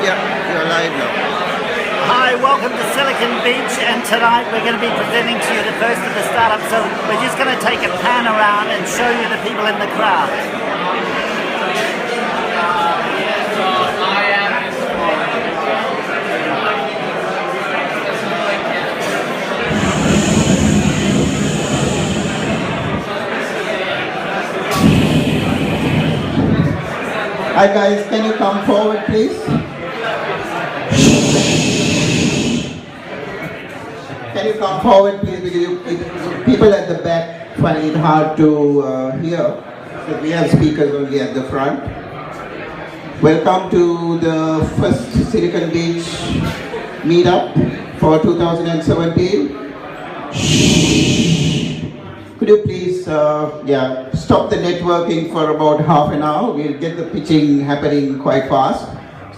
Yeah, you're live now. Hi, welcome to Silicon Beach, and tonight we're going to be presenting to you the first of the startups. So we're just going to take a pan around and show you the people in the crowd. Hi guys, can you come forward please? Can you come forward please, because people at the back find it hard to hear. So we have speakers only at the front. Welcome to the first Silicon Beach meetup for 2017. Could you please stop the networking for about half an hour? We'll get the pitching happening quite fast.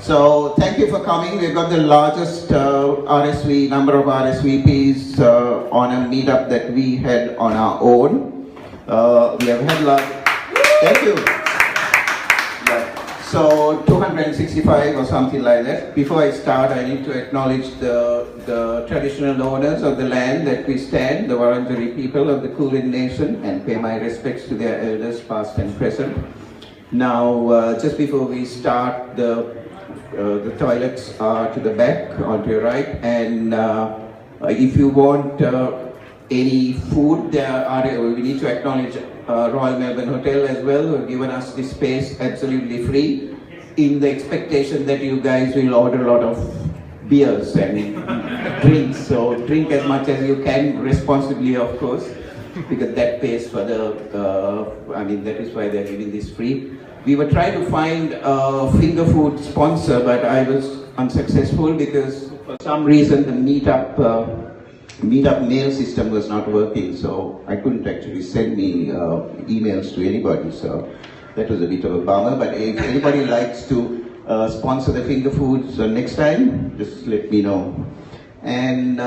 So thank you for coming. We've got the largest number of RSVPs on a meetup that we had on our own. We have had thank you. So 265 or something like that. Before I start, I need to acknowledge the traditional owners of the land that we stand, the Wurundjeri people of the Kulin Nation, and pay my respects to their elders past and present. Now, just before we start, the toilets are to the back, on your right, and if you want any food, we need to acknowledge Royal Melbourne Hotel as well, who have given us this space absolutely free, in the expectation that you guys will order a lot of beers and drinks. So drink as much as you can, responsibly of course, because that pays for that is why they're giving this free. We were trying to find a finger food sponsor, but I was unsuccessful because for some reason the meetup mail system was not working, so I couldn't actually send me emails to anybody, so that was a bit of a bummer. But if anybody likes to sponsor the finger foods next time, just let me know. And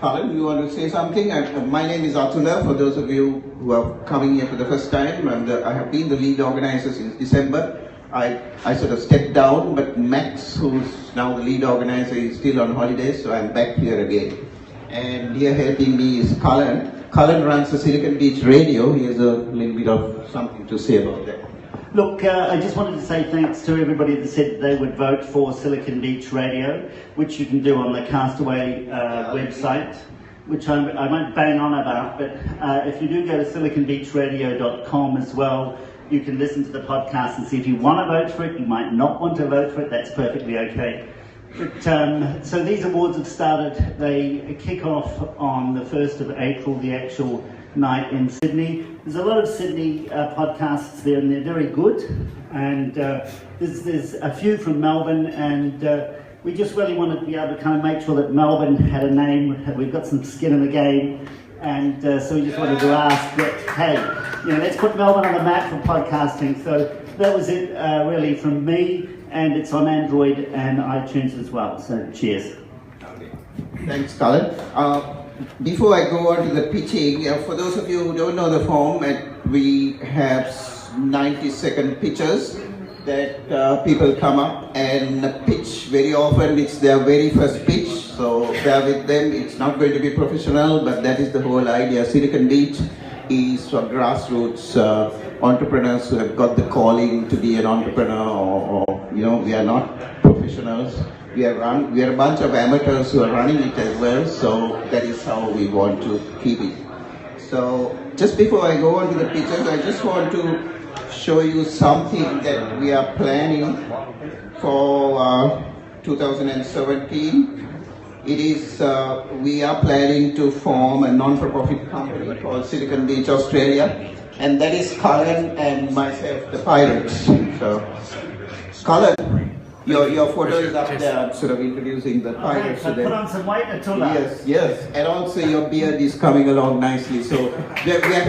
Colin, you want to say something? My name is Atula, for those of you who are coming here for the first time, and I have been the lead organizer since December. I sort of stepped down, but Max, who's now the lead organizer, is still on holiday, so I'm back here again. And here helping me is Colin. Colin runs the Silicon Beach Radio. He has a little bit of something to say about that. Look, I just wanted to say thanks to everybody that said they would vote for Silicon Beach Radio, which you can do on the Castaway website, which I won't bang on about, but if you do go to siliconbeachradio.com as well, you can listen to the podcast and see if you want to vote for it. You might not want to vote for it, that's perfectly okay. But, so these awards have started. They kick off on the 1st of April, the actual night in Sydney. There's a lot of Sydney podcasts there, and they're very good. And there's a few from Melbourne, and we just really wanted to be able to kind of make sure that Melbourne had a name. We've got some skin in the game, and so we just wanted to ask that, hey, let's put Melbourne on the map for podcasting. So that was it, really, from me. And it's on Android and iTunes as well, so cheers. Okay. Thanks, Colin. Before I go on to the pitching, for those of you who don't know the format, we have 90-second pitches that people come up and pitch. Very often it's their very first pitch, so bear with them. It's not going to be professional, but that is the whole idea. Silicon Beach is for grassroots entrepreneurs who have got the calling to be an entrepreneur, or we are not professionals. We are a bunch of amateurs who are running it as well, so that is how we want to keep it. So just before I go on to the pitches, I just want to show you something that we are planning for 2017. It is, we are planning to form a non-for-profit company called Silicon Beach Australia, and that is Colin and myself, the pirates. So, Colin, your photo is up there, sort of introducing the pirates. Okay, so put on some weight until that. Yes, and also your beard is coming along nicely. So, thank you.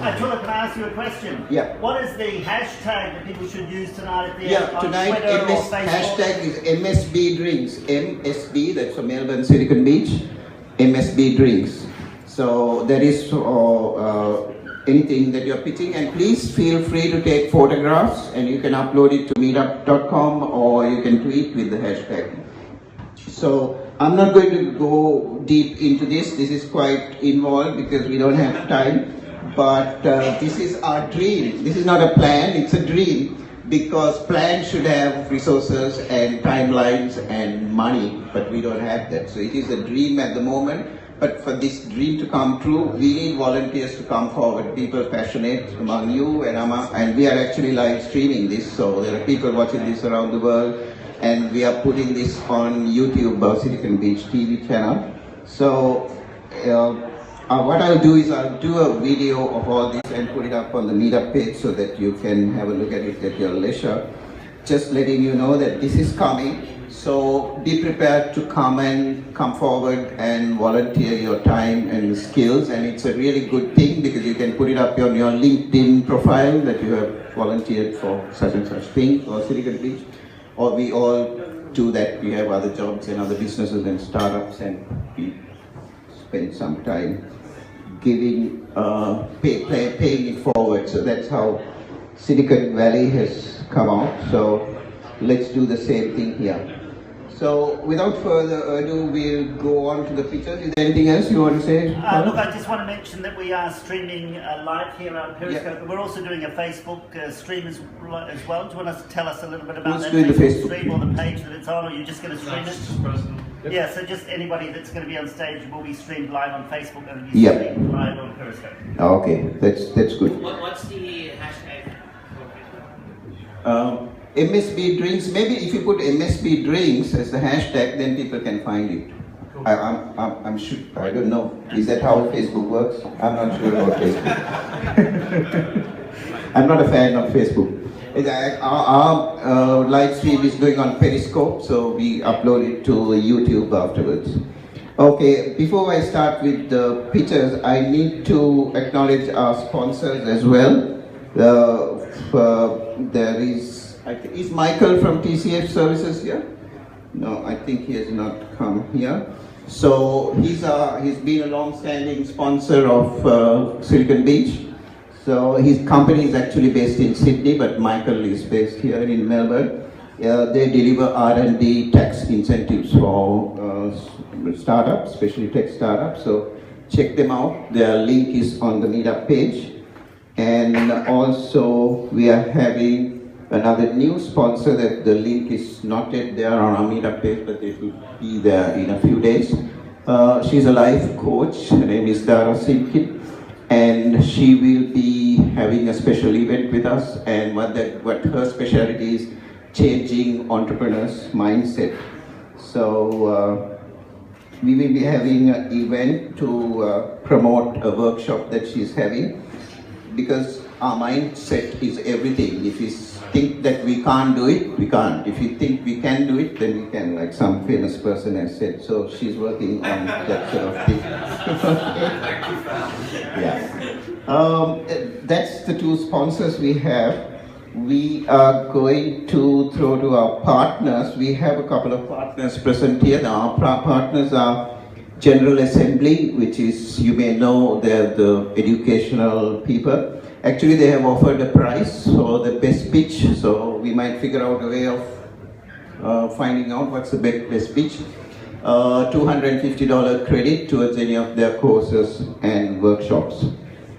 Atula, can I ask you a question? Yeah. What is the hashtag that people should use tonight at the tonight Twitter or Facebook? hashtag is MSB Drinks. MSB, that's for Melbourne Silicon Beach. MSB Drinks. So that is anything that you're pitching, and please feel free to take photographs, and you can upload it to meetup.com or you can tweet with the hashtag. So I'm not going to go deep into this. This is quite involved because we don't have time. But this is our dream. This is not a plan, it's a dream. Because plans should have resources and timelines and money, but we don't have that. So it is a dream at the moment. But for this dream to come true, we need volunteers to come forward, people passionate among you and we are actually live streaming this. So there are people watching this around the world. And we are putting this on YouTube, Silicon Beach TV channel. So what I'll do is I'll do a video of all this and put it up on the meetup page so that you can have a look at it at your leisure. Just letting you know that this is coming. So be prepared to come forward and volunteer your time and skills. And it's a really good thing because you can put it up on your LinkedIn profile that you have volunteered for such and such thing or Silicon Beach. Or we all do that. We have other jobs and other businesses and startups, and we spend some time giving, paying it forward. So that's how Silicon Valley has come out. So let's do the same thing here. So without further ado, we'll go on to the pictures. Is there anything else you want to say? Look, I just want to mention that we are streaming live here on Periscope, but we're also doing a Facebook stream as well. Do you want to tell us a little bit about that Facebook stream or the page that it's on, or you're just going to stream it? Yeah, so just anybody that's going to be on stage will be streamed live on Facebook and be streamed live on Periscope. Okay, that's good. What's the hashtag? MSB drinks, maybe if you put MSB drinks as the hashtag, then people can find it. Cool. I'm sure, I don't know, is that how Facebook works? I'm not sure about Facebook. I'm not a fan of Facebook. Our live stream is going on Periscope, so we upload it to YouTube afterwards. Okay, before I start with the pictures, I need to acknowledge our sponsors as well. There is Michael from TCF Services here? No, I think he has not come here. So he's been a long-standing sponsor of Silicon Beach. So his company is actually based in Sydney, but Michael is based here in Melbourne. They deliver R&D tax incentives for startups, especially tech startups. So check them out. Their link is on the meetup page. And also we are having another new sponsor that the link is not yet there on our meetup page, but it will be there in a few days. She's a life coach. Her name is Deakin, and she will be having a special event with us. And what her specialty is, changing entrepreneurs' mindset. So we will be having an event to promote a workshop that she's having, because our mindset is everything. If you think that we can't do it, we can't. If you think we can do it, then we can, like some famous person has said. So she's working on that sort of thing. Yeah. That's the two sponsors we have. We are going to throw to our partners. We have a couple of partners present here. Now, our partners are General Assembly, which is, you may know, they're the educational people. Actually, they have offered a prize for the best pitch, so we might figure out a way of finding out what's the best pitch. $250 credit towards any of their courses and workshops.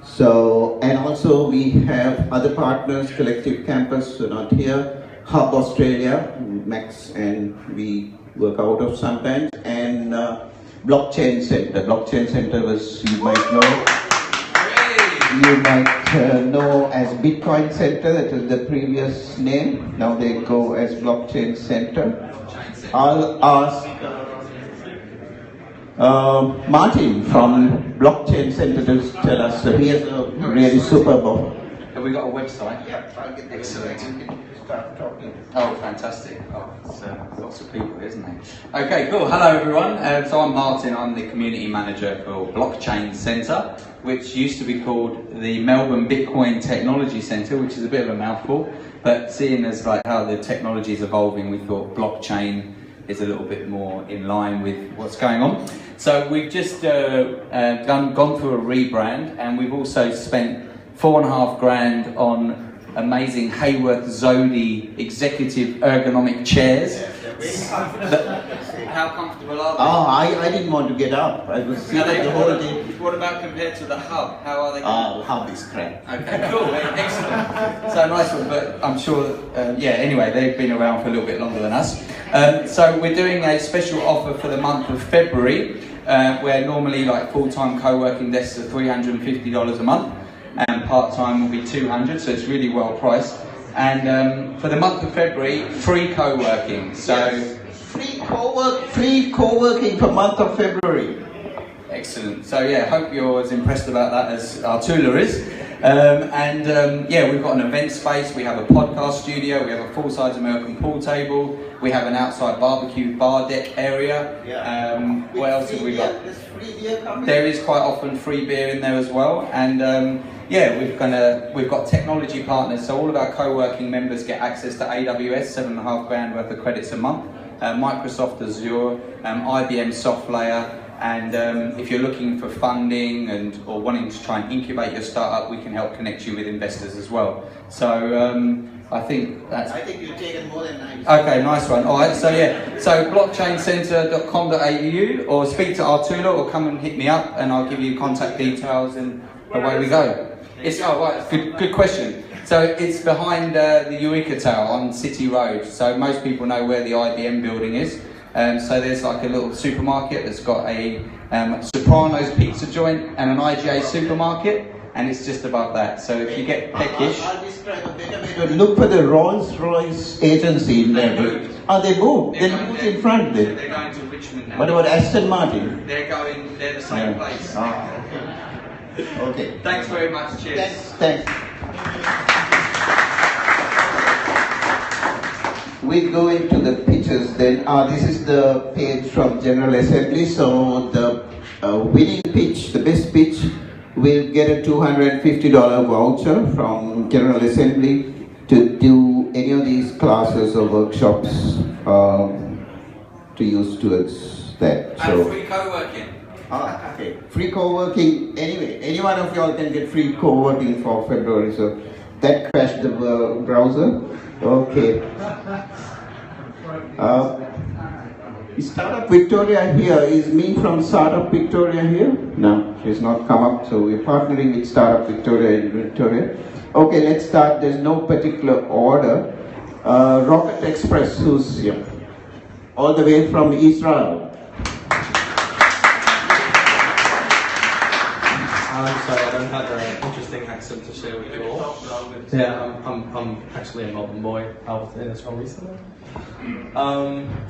So, and also we have other partners, Collective Campus, so not here, Hub Australia, Max and we work out of sometimes, and Blockchain Center. Blockchain Center was, you might know as Bitcoin Center, that was the previous name. Now they go as Blockchain Center. I'll ask Martin from Blockchain Center to tell us. So he has a really superb. Have we got a website? Yeah, I'll get excellent. Start talking. Oh, fantastic. Oh, it's lots of people, isn't it? Okay, cool. Hello, everyone. So I'm Martin. I'm the community manager for Blockchain Centre, which used to be called the Melbourne Bitcoin Technology Centre, which is a bit of a mouthful. But seeing as like how the technology is evolving, we thought blockchain is a little bit more in line with what's going on. So we've just gone through a rebrand, and we've also spent 4.5 grand on amazing Hayworth Zodi executive ergonomic chairs. How comfortable are they? Oh, I didn't want to get up. I was sitting the whole day. What about compared to the Hub? How are they? The Hub is crap. Okay, cool, excellent. So nice one, but I'm sure, anyway, they've been around for a little bit longer than us. So we're doing a special offer for the month of February, where normally like full-time co-working desks are $350 a month, and part-time will be $200, so it's really well priced. And for the month of February, free co-working. So yes. Free co-working for month of February. Excellent. So yeah, hope you're as impressed about that as Artula is. We've got an event space, we have a podcast studio, we have a full-size American pool table, we have an outside barbecue bar deck area. Yeah. What else have we got? There's free beer coming. There is quite often free beer in there as well. And we've got technology partners, so all of our co-working members get access to AWS, 7.5 grand worth of credits a month, Microsoft Azure, IBM SoftLayer. And if you're looking for funding or wanting to try and incubate your startup, we can help connect you with investors as well. So I think you've taken more than 90. Okay, nice one. All right, so blockchaincentre.com.au, or speak to Artula, or come and hit me up and I'll give you contact details and away we go. Good question. So it's behind the Eureka Tower on City Road. So most people know where the IBM building is. So there's like a little supermarket that's got a Sopranos pizza joint and an IGA supermarket, and it's just above that. So if you get peckish... I'll describe a better way to look for the Rolls-Royce agency in there. They moved. They moved in front there. They're going to Richmond now. What about Aston Martin? They're the same place. Okay. Thanks very much. Cheers. Thanks. We go into the pictures then. This is the page from General Assembly. So the winning pitch, the best pitch, will get a $250 voucher from General Assembly to do any of these classes or workshops to use towards that. And free co-working. Okay. Free co-working. Anyway, any one of y'all can get free co-working for February. So that crashed the browser. Okay. Is Startup Victoria here? Is me from Startup Victoria here? No, she's not come up. So we're partnering with Startup Victoria in Victoria. Okay, let's start. There's no particular order. Rocket Express, who's here? All the way from Israel. Sorry, I don't have an interesting accent to share with you all. Yeah, I'm actually a Melbourne boy. I was in Israel recently.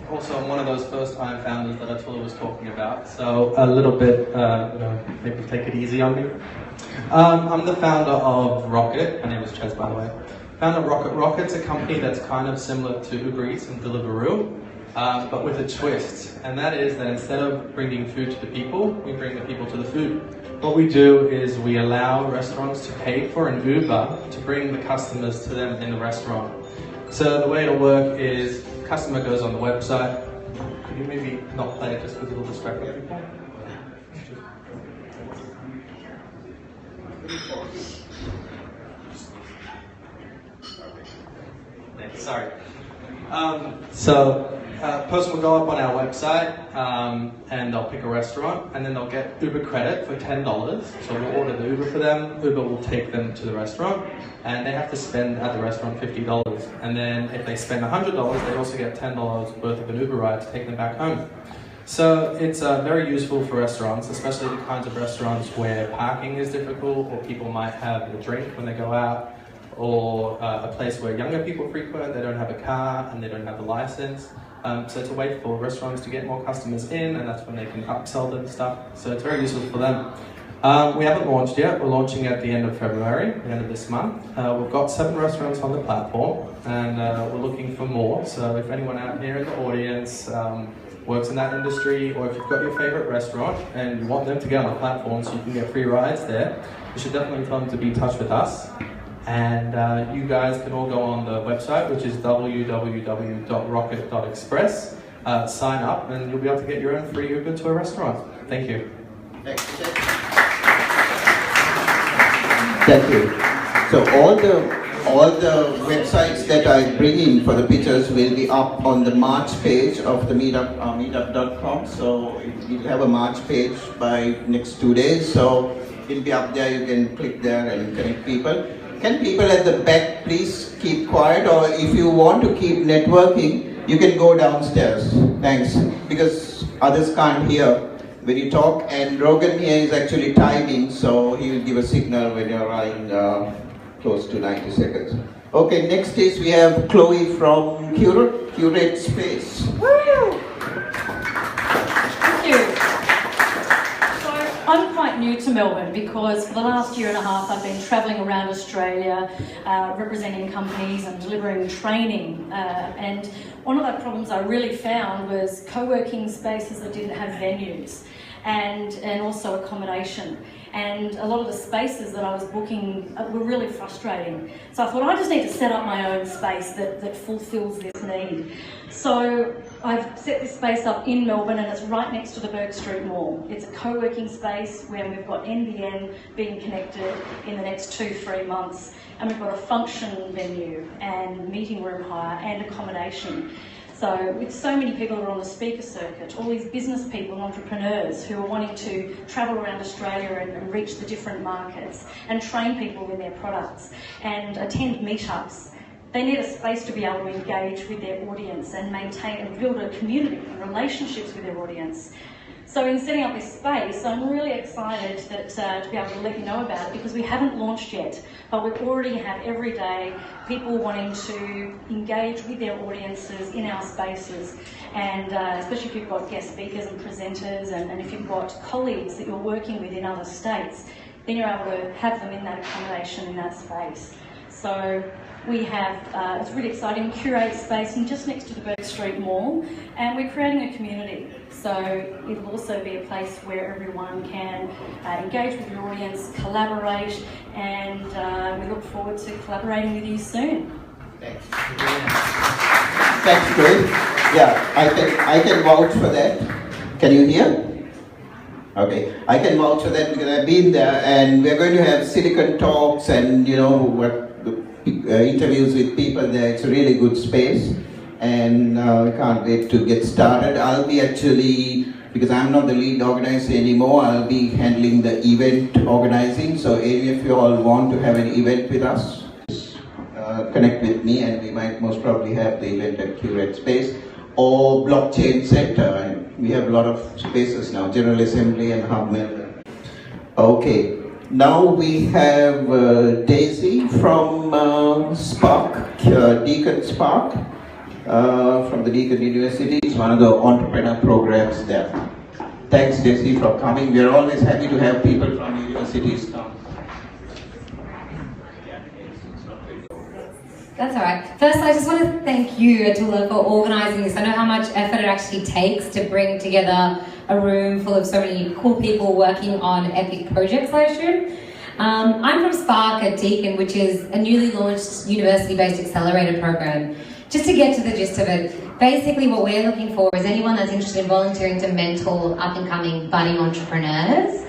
Also, I'm one of those first-time founders that Artula was talking about. So a little bit, maybe take it easy on me. I'm the founder of Rocket. My name is Ches, by the way. Founder of Rocket. Rocket's a company that's kind of similar to Uber Eats and Deliveroo, but with a twist. And that is that instead of bringing food to the people, we bring the people to the food. What we do is we allow restaurants to pay for an Uber to bring the customers to them in the restaurant. So the way it'll work is the customer goes on the website. Could you maybe not play it just because it'll distract people? Sorry. Person will go up on our website and they'll pick a restaurant, and then they'll get Uber credit for $10. So we'll order the Uber for them, Uber will take them to the restaurant, and they have to spend at the restaurant $50. And then if they spend $100, they also get $10 worth of an Uber ride to take them back home. So it's very useful for restaurants, especially the kinds of restaurants where parking is difficult, or people might have a drink when they go out, or a place where younger people frequent, they don't have a car and they don't have a license. So it's a way for restaurants to get more customers in, and that's when they can upsell them stuff. So it's very useful for them. We haven't launched yet. We're launching at the end of February, the end of this month. We've got 7 restaurants on the platform, and we're looking for more. So if anyone out here in the audience works in that industry, or if you've got your favorite restaurant and you want them to get on the platform so you can get free rides there, you should definitely tell them to be in touch with us. And you guys can all go on the website, which is www.rocket.express, sign up, and you'll be able to get your own free Uber to a restaurant. Thank you. Thank you. So all the websites that I bring in for the pictures will be up on the March page of the meetup, meetup.com. So we'll have a March page by next 2 days. So it'll be up there. You can click there and connect people. Can people at the back please keep quiet, or if you want to keep networking, you can go downstairs. Thanks. Because others can't hear when you talk, and Rogan here is actually timing, so he will give a signal when you're running close to 90 seconds. Okay, next is we have Chloe from Curate Space. Woo! Thank you. So I'm quite new to Melbourne because for the last year and a half I've been travelling around Australia representing companies and delivering training, and one of the problems I really found was co-working spaces that didn't have venues and also accommodation. And a lot of the spaces that I was booking were really frustrating. So I thought I just need to set up my own space that fulfills this need. So I've set this space up in Melbourne, and it's right next to the Bourke Street Mall. It's a co-working space where we've got NBN being connected in the next 2-3 months. And we've got a function venue and meeting room hire and accommodation. So with so many people who are on the speaker circuit, all these business people and entrepreneurs who are wanting to travel around Australia and reach the different markets and train people in their products and attend meetups, they need a space to be able to engage with their audience and maintain and build a community and relationships with their audience. So in setting up this space, I'm really excited that, to be able to let you know about it, because we haven't launched yet, but we already have every day people wanting to engage with their audiences in our spaces, and especially if you've got guest speakers and presenters, and if you've got colleagues that you're working with in other states, then you're able to have them in that accommodation in that space. So we have, it's really exciting, Curate Space, and just next to the Bourke Street Mall, and we're creating a community. So it'll also be a place where everyone can engage with your audience, collaborate, and we look forward to collaborating with you soon. Thanks. Thanks, Chris. Yeah, I can vouch for that. Can you hear? Okay, I can vouch for that because I've been there, and we're going to have silicon talks and interviews with people there. It's a really good space, and we can't wait to get started. I'll be actually, because I'm not the lead organizer anymore, I'll be handling the event organizing. So if you all want to have an event with us, connect with me, and we might most probably have the event at Curate Space or Blockchain Center. And we have a lot of spaces now, General Assembly and Hub Melbourne. Okay. Now we have Daisy from Spark, Deakin Spark, from the Deakin University. It's one of the entrepreneur programs there. Thanks, Daisy, for coming. We're always happy to have people from universities come. That's all right. First, I just want to thank you, Atula, for organising this. I know how much effort it actually takes to bring together a room full of so many cool people working on epic projects, I assume. I'm from Spark at Deakin, which is a newly launched university-based accelerator program. Just to get to the gist of it, basically what we're looking for is anyone that's interested in volunteering to mentor up-and-coming budding entrepreneurs.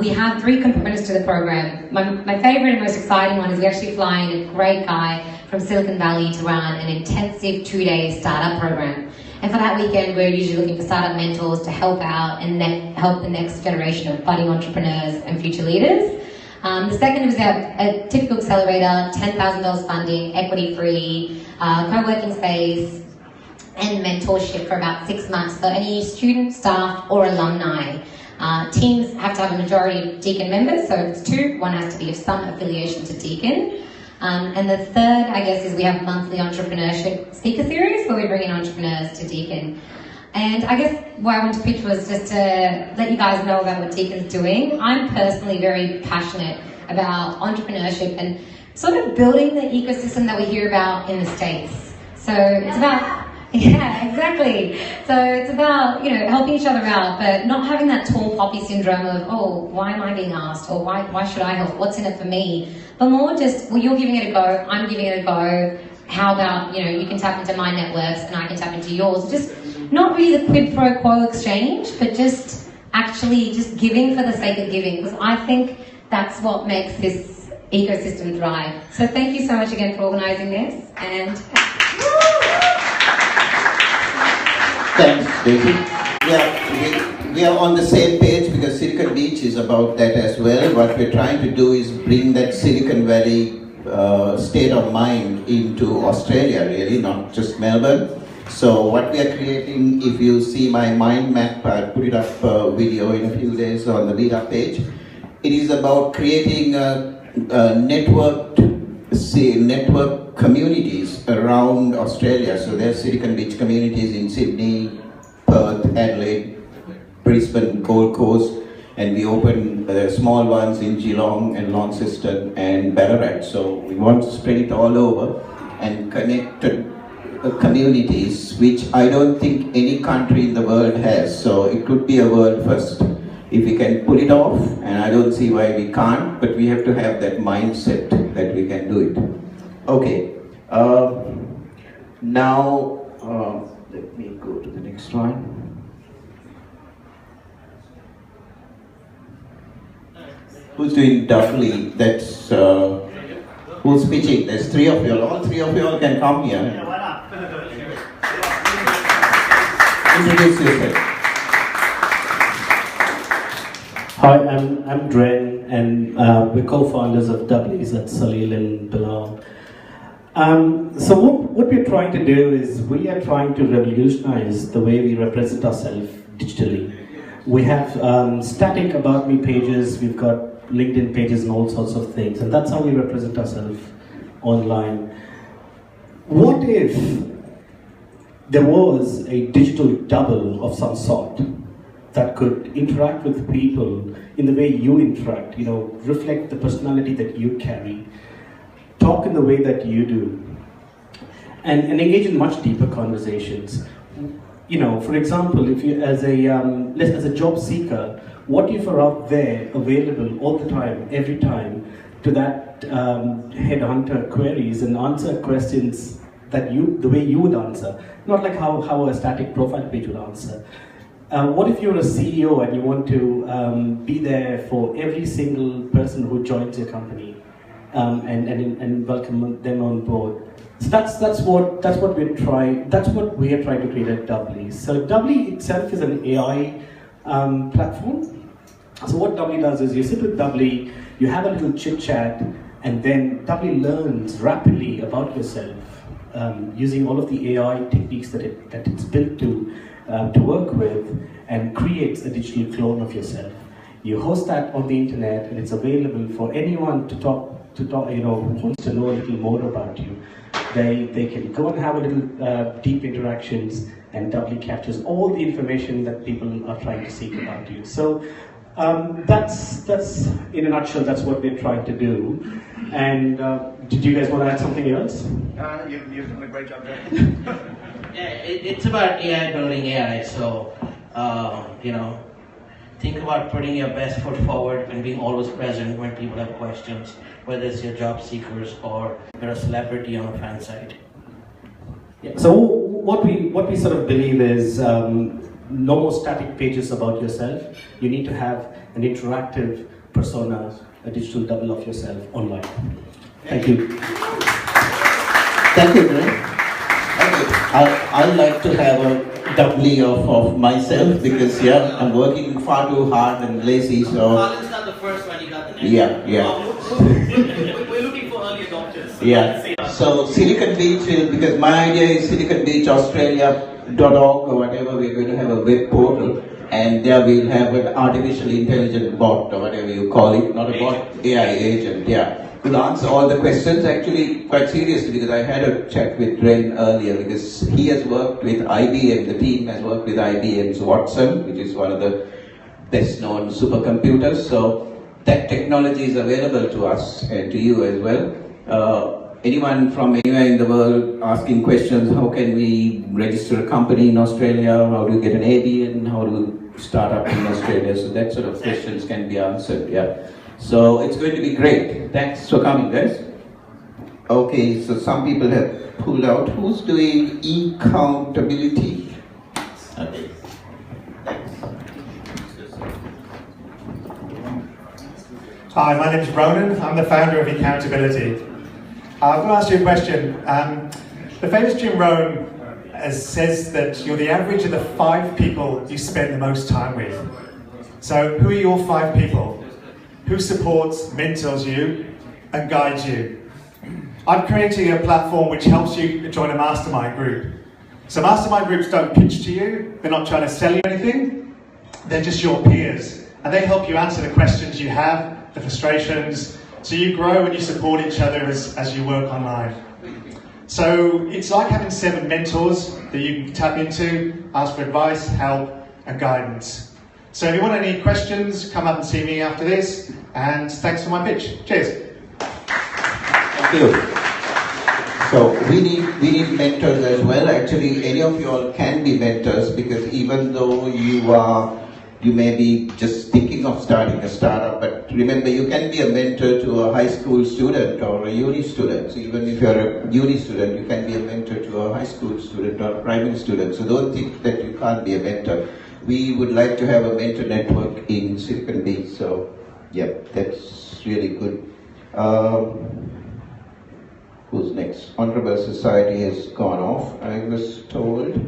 We have 3 components to the program. My favourite and most exciting one is we actually fly in a great guy from Silicon Valley to run an intensive 2-day startup program. And for that weekend, we're usually looking for startup mentors to help out and help the next generation of budding entrepreneurs and future leaders. The second is a typical accelerator, $10,000 funding, equity-free, co-working space, and mentorship for about 6 months for any student, staff, or alumni. Teams have to have a majority of Deakin members, so if it's 2, one has to be of some affiliation to Deakin. And the third, I guess, is we have monthly entrepreneurship speaker series where we bring in entrepreneurs to Deakin. And I guess what I wanted to pitch was just to let you guys know about what Deakin's doing. I'm personally very passionate about entrepreneurship and sort of building the ecosystem that we hear about in the States. So it's about, yeah, exactly. So it's about, helping each other out, but not having that tall poppy syndrome of, oh, why am I being asked? Or why should I help? What's in it for me? But more just, well, you're giving it a go, I'm giving it a go. How about, you can tap into my networks and I can tap into yours. Just not really the quid pro quo exchange, but just actually just giving for the sake of giving. Because I think that's what makes this ecosystem thrive. So thank you so much again for organising this, and Thanks, Daisy. We are on the same page because Silicon Beach is about that as well. What we're trying to do is bring that Silicon Valley state of mind into Australia, really, not just Melbourne. So what we are creating, if you see my mind map, I'll put it up video in a few days on the lead-up page. It is about creating network communities around Australia. So there's Silicon Beach communities in Sydney, Perth, Adelaide, Brisbane, Gold Coast, and we open small ones in Geelong and Launceston and Ballarat. So we want to spread it all over and connect communities, which I don't think any country in the world has. So it could be a world first if we can pull it off, and I don't see why we can't, but we have to have that mindset that we can do it. Okay, now let me go to the next one. Who's doing Doubly? That's who's pitching? There's three of you. All three of you all can come here. Introduce yourself. Hi, I'm Dren, and we're co-founders of Doubly at Salil and Bilal. So what we're trying to do is we are trying to revolutionize the way we represent ourselves digitally. We have static about me pages, we've got LinkedIn pages and all sorts of things, and that's how we represent ourselves online. What if there was a digital double of some sort that could interact with people in the way you interact, reflect the personality that you carry, talk in the way that you do, and engage in much deeper conversations. For example, if you as a job seeker, what if you're out there available all the time, every time, to that headhunter queries and answer questions that the way you would answer, not like how a static profile page would answer. What if you're a CEO and you want to be there for every single person who joins your company and welcome them on board? So that's what we are trying to create at Doubly. So Doubly itself is an AI platform. So what Doubly does is you sit with Doubly, you have a little chit chat, and then Doubly learns rapidly about yourself using all of the AI techniques that it's built to work with, and creates a digital clone of yourself. You host that on the internet, and it's available for anyone to talk, who wants to know a little more about you. They can go and have a little deep interactions, and Doubly captures all the information that people are trying to seek about you. So that's in a nutshell, that's what we're trying to do. And did you guys want to add something else? You've done a great job there. Yeah, it's about AI building AI. So, think about putting your best foot forward and being always present when people have questions, whether it's your job seekers or you're a celebrity on a fan site. Yeah. So what we sort of believe is no more static pages about yourself. You need to have an interactive persona, a digital double of yourself online. Thank you. Thank you, Greg. I'd like to have a Doubly of myself because I'm working far too hard and lazy. So Colin's not the first one, you got the next We're looking for early adopters. So Silicon Beach, because my idea is SiliconBeachAustralia.org or whatever, we're going to have a web portal, and there we'll have an artificial intelligent bot or whatever you call it, not a bot, AI agent, will answer all the questions, actually quite seriously, because I had a chat with Ren earlier, because he has worked with IBM, the team has worked with IBM's Watson, which is one of the best known supercomputers. So that technology is available to us and to you as well. Anyone from anywhere in the world asking questions, how can we register a company in Australia, how do you get an ABN, how do you start up in Australia, so that sort of questions can be answered, So it's going to be great. Thanks for coming, guys. Okay, so some people have pulled out. Who's doing accountability? Okay. Thanks. Hi, my name is Ronan. I'm the founder of Accountability. I've got to ask you a question. The famous Jim Rohn says that you're the average of the 5 people you spend the most time with. So who are your 5 people? Who supports, mentors you, and guides you? I'm creating a platform which helps you join a mastermind group. So mastermind groups don't pitch to you, they're not trying to sell you anything, they're just your peers. And they help you answer the questions you have, the frustrations, so you grow and you support each other as you work online. So it's like having 7 mentors that you can tap into, ask for advice, help, and guidance. So if you want any questions, come up and see me after this, and thanks for my pitch. Cheers. Thank you. So we need mentors as well. Actually, any of you all can be mentors, because even though you may be just thinking of starting a startup, but remember, you can be a mentor to a high school student or a uni student. So even if you're a uni student, you can be a mentor to a high school student or a primary student. So don't think that you can't be a mentor. We would like to have a mentor network in Silicon Beach. So yeah, that's really good. Who's next? Honorable Society has gone off, I was told.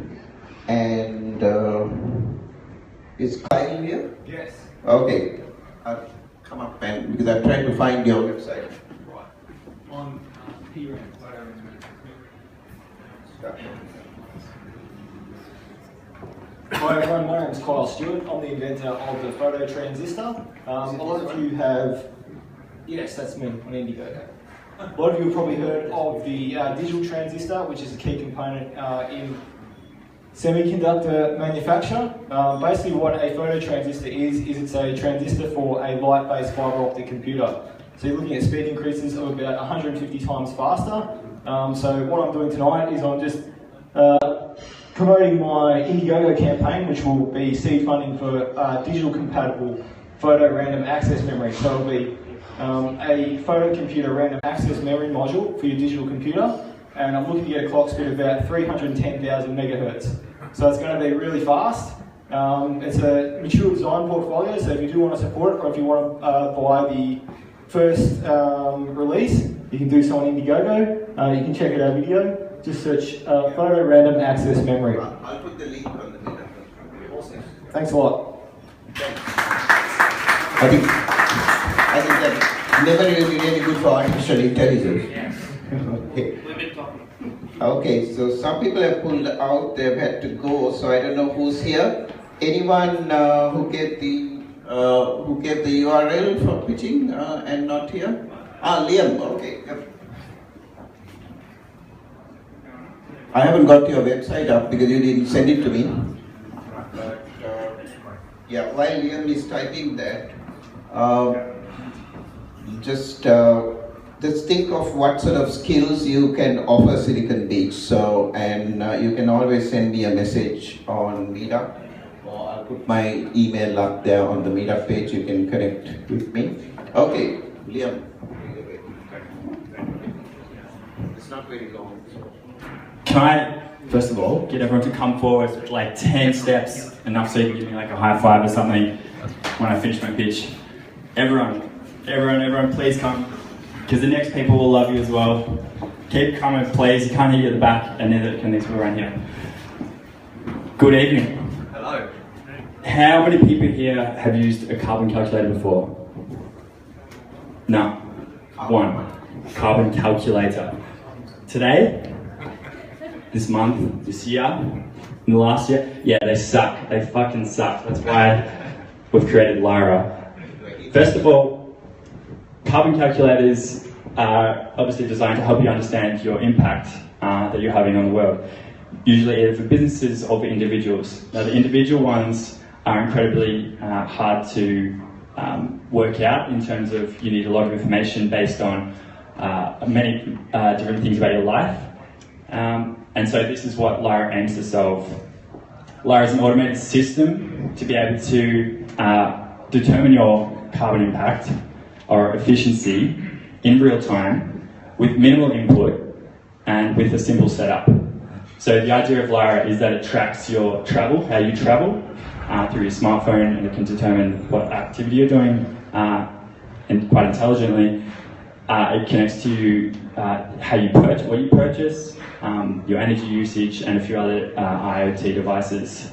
And is Kyle here? Yes. Okay. I'll come up and, because I'm trying to find your website. Right. On PRAM. Hi everyone, my name is Kyle Stewart. I'm the inventor of the photo transistor. A lot of you have, yes, that's me on Indiegogo. A lot of you have probably heard of the digital transistor, which is a key component in semiconductor manufacture. Basically what a photo transistor is it's a transistor for a light-based fiber optic computer. So you're looking at speed increases of about 150 times faster. So what I'm doing tonight is I'm just promoting my Indiegogo campaign, which will be seed funding for digital compatible photo random access memory. So it'll be a photo computer random access memory module for your digital computer, and I'm looking to get a clock speed of about 310,000 megahertz. So it's going to be really fast. It's a mature design portfolio, so if you do want to support it, or if you want to buy the first release, you can do so on Indiegogo. You can check out our video. Just search photo random access memory. I'll put the link on the video. Awesome. Thanks a lot. I think that never really good for artificial intelligence. Yes. Okay. We've been talking. Okay, so some people have pulled out, they've had to go, so I don't know who's here. Anyone who gave the URL for pitching and not here? Liam, okay. Yep. I haven't got your website up because you didn't send it to me. But yeah, while Liam is typing that, just think of what sort of skills you can offer Silicon Beach. So, and you can always send me a message on Meetup, or I'll put my email up there on the Meetup page. You can connect with me. Okay, Liam. It's not very long. So. Can I, first of all, get everyone to come forward with like 10 steps, enough so you can give me like a high five or something when I finish my pitch. Everyone, please come, because the next people will love you as well. Keep coming, please. You can't hear you at the back, and neither can these people around here. Good evening. Hello. How many people here have used a carbon calculator before? No. One. Carbon calculator. Today, this month, this year, and the last year, yeah, they suck. They fucking suck. That's why we've created Lyra. First of all, carbon calculators are obviously designed to help you understand your impact that you're having on the world. Usually either for businesses or for individuals. Now the individual ones are incredibly hard to work out in terms of you need a lot of information based on many different things about your life. And so this is what Lyra aims to solve. Lyra is an automated system to be able to determine your carbon impact or efficiency in real time with minimal input and with a simple setup. So the idea of Lyra is that it tracks your travel, how you travel through your smartphone, and it can determine what activity you're doing and quite intelligently. It connects to how you purchase, what you purchase, your energy usage, and a few other IoT devices.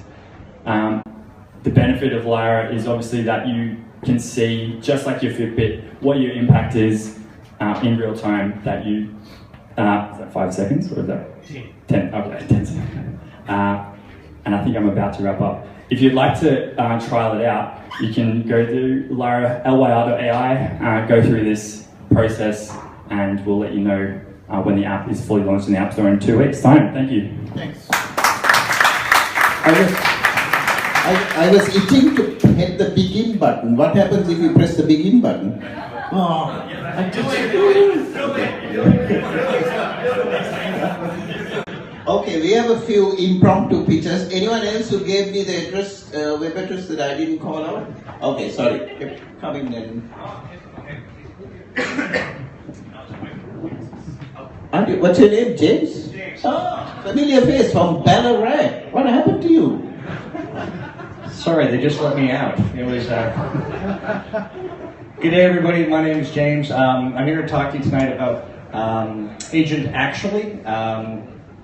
The benefit of Lyra is obviously that you can see, just like your Fitbit, what your impact is in real time. That you, is that 5 seconds or is that 10? Okay, 10 seconds. And I think I'm about to wrap up. If you'd like to trial it out, you can go to Lyra, lyr.ai, go through this process, and we'll let you know when the app is fully launched in the App Store in 2 weeks' time. Thank you. Thanks. I was itching to hit the begin button. What happens if you press the begin button? Oh, okay, we have a few impromptu pitches. Anyone else who gave me the address, web address that I didn't call out? Okay, sorry. Keep coming then. What's your name, James? Oh, familiar face from Ballarat. What happened to you? Sorry, they just let me out. It was. Good day, everybody. My name is James. I'm here to talk to you tonight about Agent Actually.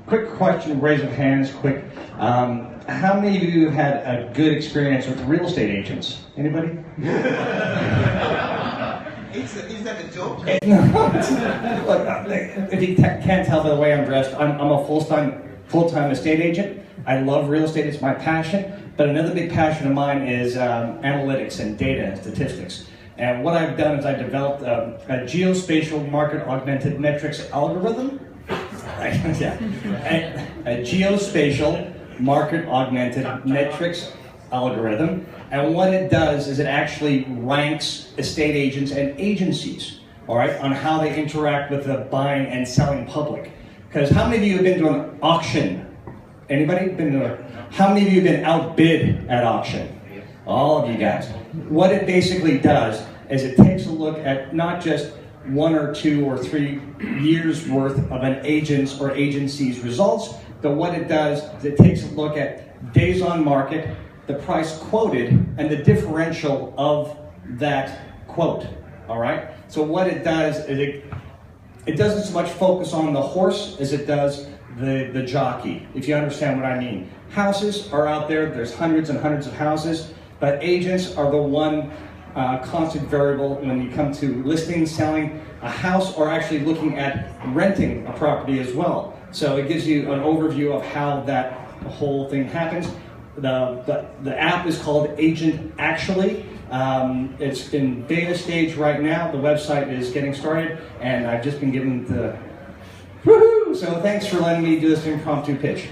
Quick question, raise of hands, quick. How many of you have had a good experience with real estate agents? Anybody? Is that a joke? Look, if you can't tell by the way I'm dressed, I'm a full-time estate agent. I love real estate, it's my passion. But another big passion of mine is analytics and data and statistics. And what I've done is I've developed a geospatial market augmented metrics algorithm. A geospatial market augmented metrics algorithm. And what it does is it actually ranks estate agents and agencies, all right, on how they interact with the buying and selling public. Because how many of you have been to an auction? Anybody been to how many of you have been outbid at auction? All of you guys. What it basically does is it takes a look at not just 1 or 2 or 3 years worth of an agent's or agency's results, but what it does is it takes a look at days on market, the price quoted, and the differential of that quote, all right? So what it does is it doesn't so much focus on the horse as it does the jockey, if you understand what I mean. Houses are out there, there's hundreds and hundreds of houses, but agents are the one constant variable when you come to listing, selling a house, or actually looking at renting a property as well. So it gives you an overview of how that whole thing happens. The app is called Agent Actually. It's in beta stage right now. The website is getting started, and I've just been given the woohoo! So thanks for letting me do this impromptu pitch.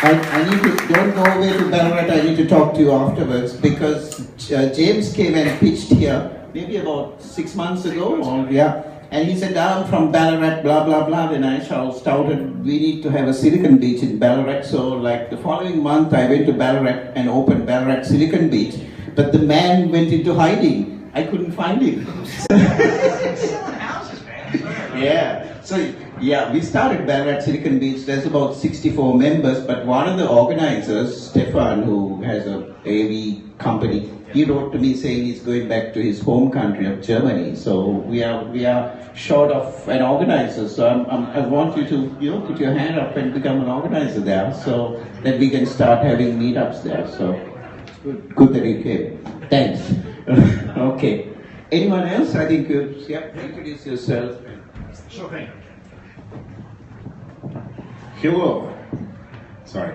I need to, don't go away to Ballarat, I need to talk to you afterwards, because James came and pitched here maybe about 6 months ago, or yeah, and he said, I'm from Ballarat, blah blah blah, and I shouted, we need to have a Silicon Beach in Ballarat. So like the following month I went to Ballarat and opened Ballarat Silicon Beach, but the man went into hiding. I couldn't find him. Yeah, so yeah, we started Ballarat Silicon Beach. There's about 64 members, but one of the organizers, Stefan, who has a AV company, he wrote to me saying he's going back to his home country of Germany. So we are short of an organizer. So I want you to put your hand up and become an organizer there, so that we can start having meetups there. So good that you came. Thanks. Okay. Anyone else? I think you introduce yourself. Sure thing. Hello. Sorry.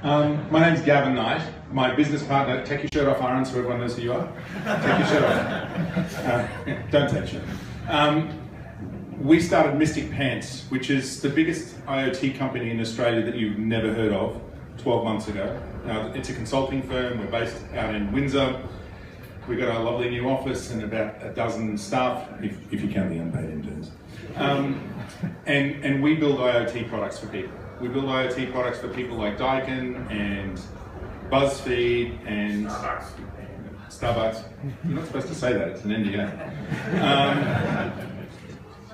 My name's Gavin Knight. My business partner, take your shirt off, Aaron, so everyone knows who you are. Take your shirt off. Don't take your shirt. We started Mystic Pants, which is the biggest IoT company in Australia that you've never heard of, 12 months ago. It's a consulting firm. We're based out in Windsor. We've got our lovely new office and about a dozen staff, if you count the unpaid interns. And we build IoT products for people. We build IoT products for people like Deakin and BuzzFeed and Starbucks. You're not supposed to say that, it's an NDA.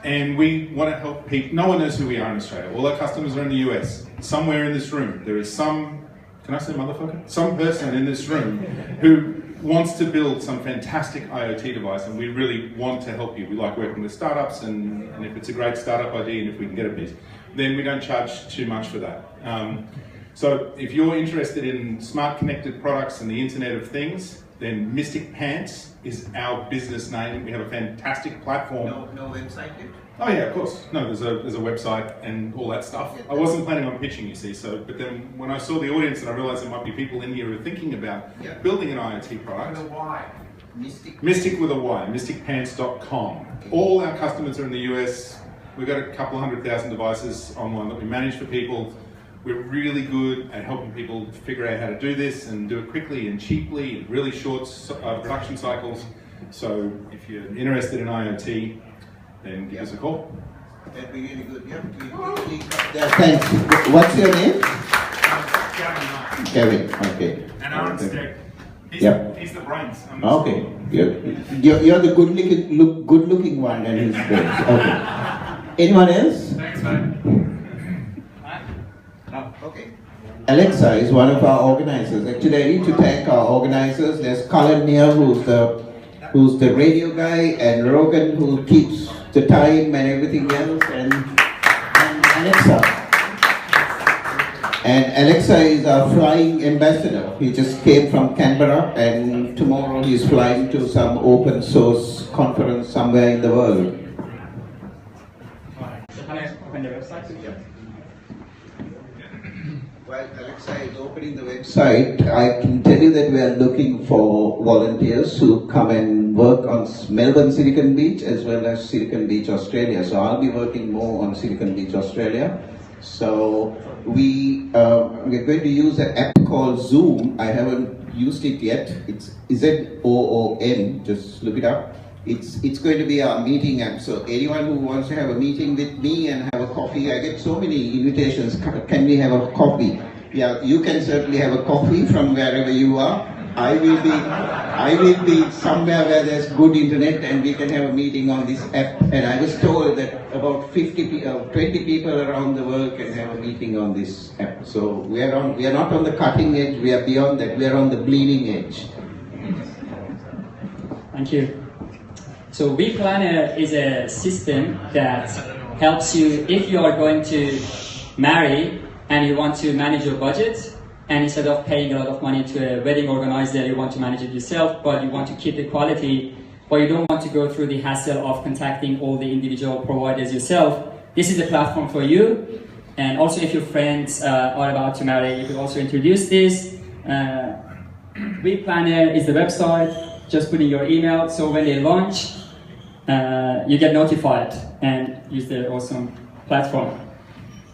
And we want to help people. No one knows who we are in Australia. All our customers are in the US. Somewhere in this room, there is some, can I say motherfucker? Some person in this room who wants to build some fantastic IoT device, and we really want to help you. We like working with startups, and if it's a great startup idea and if we can get a bit, then we don't charge too much for that. So if you're interested in smart connected products and the Internet of Things, then Mystic Pants is our business name. We have a fantastic platform. No website yet? Oh yeah, of course. No, there's a website and all that stuff. I wasn't planning on pitching, you see, but then when I saw the audience and I realised there might be people in here who are thinking about building an IoT product. With a Y. Mystic with a Y, mysticpants.com. All our customers are in the US. We've got a couple of 100,000 devices online that we manage for people. We're really good at helping people figure out how to do this and do it quickly and cheaply and really short production cycles. So if you're interested in IoT, then give us a call. That'd be really good. Thanks. What's your name? Kevin. Okay. And Aaron's Dick. He's the brains. Okay. You're the good-looking one, and he's brains. Okay. Anyone else? Thanks, mate. Okay. Alexa is one of our organizers. Actually, I need to thank our organizers. There's Colin here, who's the radio guy, and Rogan, who keeps the time and everything else, and Alexa. And Alexa is our flying ambassador. He just came from Canberra, and tomorrow he's flying to some open source conference somewhere in the world. So can I open the website? While Alexa is opening the website, I can tell you that we are looking for volunteers who come and work on Melbourne, Silicon Beach, as well as Silicon Beach, Australia. So I'll be working more on Silicon Beach, Australia. So we're going to use an app called Zoom. I haven't used it yet. It's ZOOM. Just look it up. It's going to be our meeting app. So anyone who wants to have a meeting with me and have a coffee, I get so many invitations. Can we have a coffee? Yeah, you can certainly have a coffee from wherever you are. I will be somewhere where there's good internet, and we can have a meeting on this app. And I was told that about 20 people around the world can have a meeting on this app. So we are not on the cutting edge. We are beyond that. We are on the bleeding edge. Thank you. So vPlanner is a system that helps you if you are going to marry and you want to manage your budget, and instead of paying a lot of money to a wedding organizer, you want to manage it yourself, but you want to keep the quality, but you don't want to go through the hassle of contacting all the individual providers yourself. This is a platform for you. And also if your friends are about to marry, you can also introduce this. vPlanner is the website. Just put in your email, so when they launch, you get notified and use the awesome platform.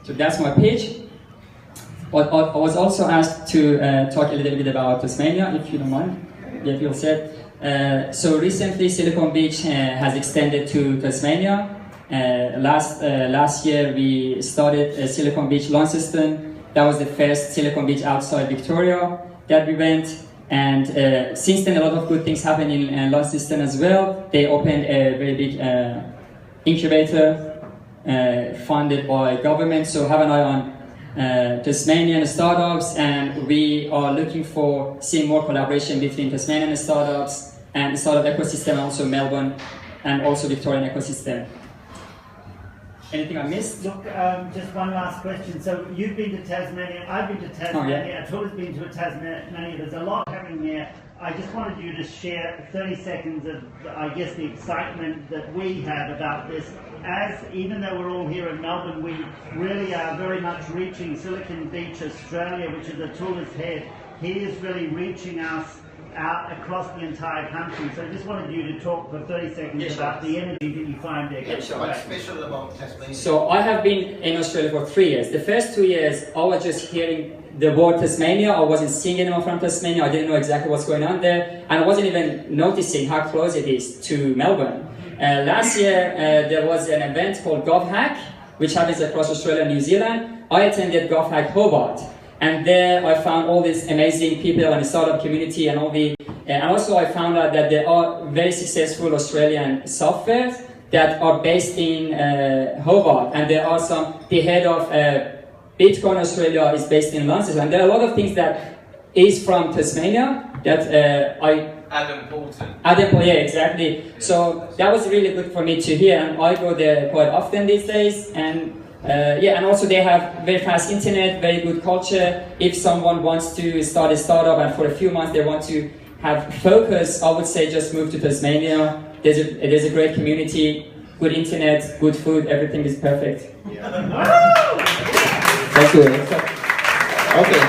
So that's my pitch. I was also asked to talk a little bit about Tasmania, if you don't mind. Yeah, if you're set. So recently, Silicon Beach has extended to Tasmania. Last year, we started Silicon Beach, Launceston. That was the first Silicon Beach outside Victoria that we went. And since then, a lot of good things happened in Launceston as well. They opened a very big incubator funded by government. So have an eye on Tasmanian startups, and we are looking for seeing more collaboration between Tasmanian startups and the startup ecosystem, and also Melbourne and also Victorian ecosystem. Anything I missed? Look, just one last question. So you've been to Tasmania, I've been to Tasmania, Atula's been to Tasmania, there's a lot happening there. I just wanted you to share 30 seconds of, I guess, the excitement that we have about this. As, even though we're all here in Melbourne, we really are very much reaching Silicon Beach, Australia, which is Atula's head. He is really reaching us out across the entire country. So I just wanted you to talk for 30 seconds about the energy that you find there. What's special about Tasmania? So I have been in Australia for 3 years. The first 2 years, I was just hearing the word Tasmania. I wasn't seeing anyone from Tasmania. I didn't know exactly what's going on there. And I wasn't even noticing how close it is to Melbourne. Last year, there was an event called GovHack, which happens across Australia and New Zealand. I attended GovHack Hobart. And there I found all these amazing people in the startup community and all the, and also I found out that there are very successful Australian softwares that are based in Hobart, and there are some, the head of Bitcoin Australia is based in Launceston, and there are a lot of things that is from Tasmania that Adam Poulton. Adam, yeah, exactly. So that was really good for me to hear, and I go there quite often these days. And yeah, and also they have very fast internet, very good culture. If someone wants to start a startup and for a few months they want to have focus, I would say just move to Tasmania. There's a great community, good internet, good food, everything is perfect. Thank you. Okay.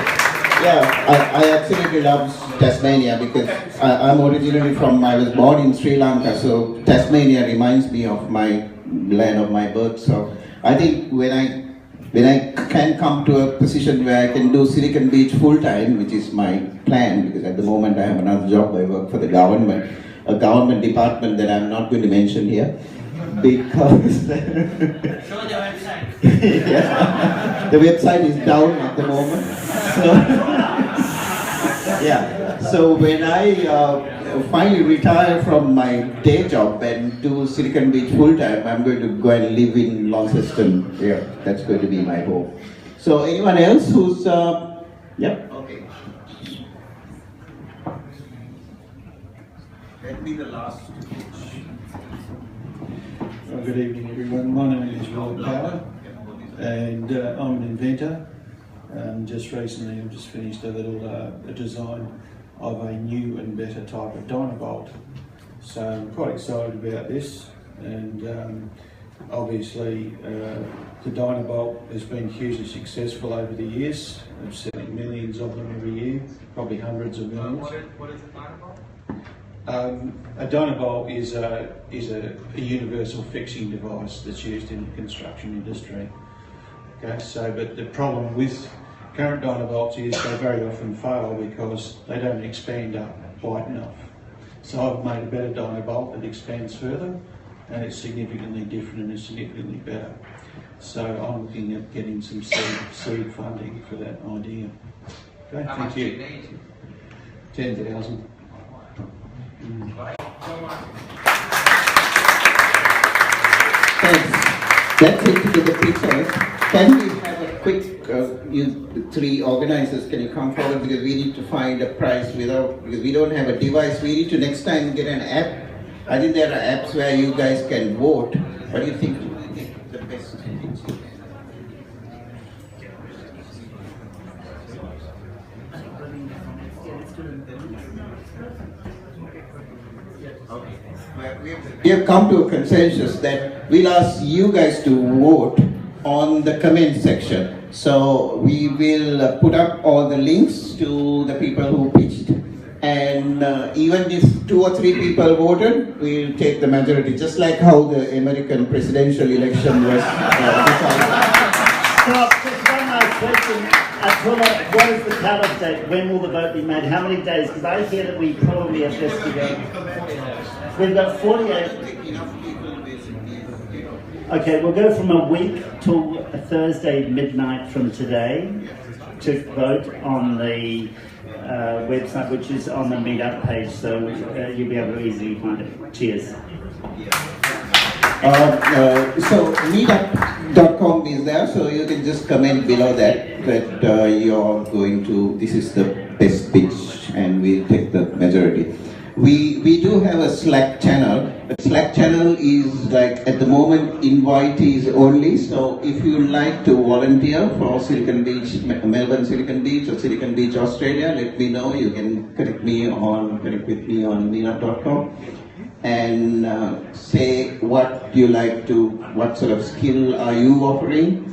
Yeah, I absolutely love Tasmania because I'm originally I was born in Sri Lanka, so Tasmania reminds me of my land of my birth. So I think when I can come to a position where I can do Silicon Beach full time, which is my plan, because at the moment I have another job. I work for the government, a government department that I'm not going to mention here, because Show the website. yeah, the website is down at the moment. So yeah, so when I finally retire from my day job and do Silicon Beach full time, I'm going to go and live in Launceston. Yeah, that's going to be my home. So anyone else who's yep. Okay. That'll be the last. Well, good evening, everyone. My name is Rob Power, and I'm an inventor. Just recently, I've just finished a little a design of a new and better type of Dynabolt. So I'm quite excited about this, and obviously the Dynabolt has been hugely successful over the years. I'm selling millions of them every year, probably hundreds of millions. What is a Dynabolt? A Dynabolt is a universal fixing device that's used in the construction industry. Okay, so but the problem with current Dynabolts is they very often fail because they don't expand up wide enough. So I've made a better Dynabolt that expands further, and it's significantly different and it's significantly better. So I'm looking at getting some seed funding for that idea. Okay, How thank much do you. you need? 10,000. Thanks. That's it to the pictures. Can we have a quick, you three organizers, can you come forward, because we need to find a prize because we don't have a device. We need to next time get an app. I think there are apps where you guys can vote. What do you think? The best? We have come to a consensus that we'll ask you guys to vote on the comment section. So we will put up all the links to the people who pitched, and even if 2 or 3 people voted, we'll take the majority, just like how the American presidential election was decided. Stop, just one more question. Attila, what is the cut-off date? When will the vote be made? How many days? Because I hear that we probably have just to go. We've got 48. Okay, we'll go from a week till a Thursday midnight from today to vote on the website, which is on the meetup page, so you'll be able to easily find it. Cheers. So meetup.com is there, so you can just comment below that you're going to, this is the best pitch, and we'll take the majority. We do have a Slack channel. The Slack channel is like at the moment invitees only, so if you like to volunteer for Silicon Beach, Melbourne Silicon Beach or Silicon Beach Australia, let me know. You can connect with me on meetup.com and say what you like to, what sort of skill are you offering,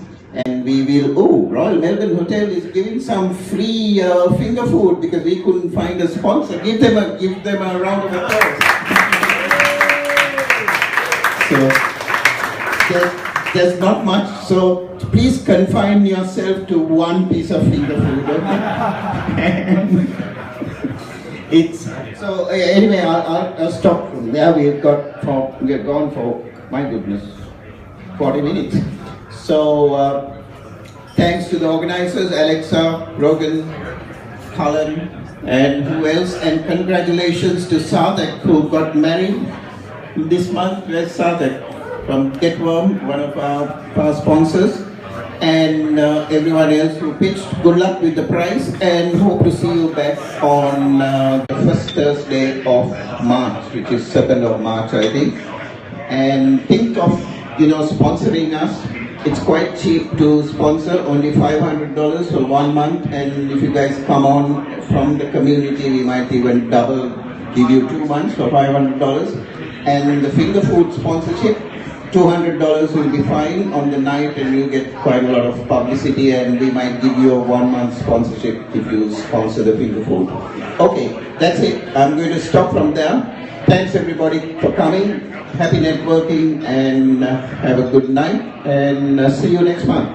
and we will, Royal Melbourne Hotel is giving some free finger food because we couldn't find a sponsor. Give them a round of applause. So there's not much, so please confine yourself to one piece of finger food. So anyway, I'll stop from there. We have gone for, my goodness, 40 minutes. So thanks to the organizers, Alexa, Rogan, Cullen, and who else, and congratulations to Sadek, who got married this month. Where's Sadek? From Getworm, one of our sponsors. And everyone else who pitched, good luck with the prize, and hope to see you back on the first Thursday of March, which is 2nd of March, I think. And think of, sponsoring us. It's quite cheap to sponsor, only $500 for 1 month, and if you guys come on from the community, we might even give you 2 months for $500. And the finger food sponsorship, $200 will be fine on the night, and you get quite a lot of publicity, and we might give you a 1 month sponsorship if you sponsor the finger food. Okay, that's it. I'm going to stop from there. Thanks everybody for coming. Happy networking, and have a good night, and see you next month.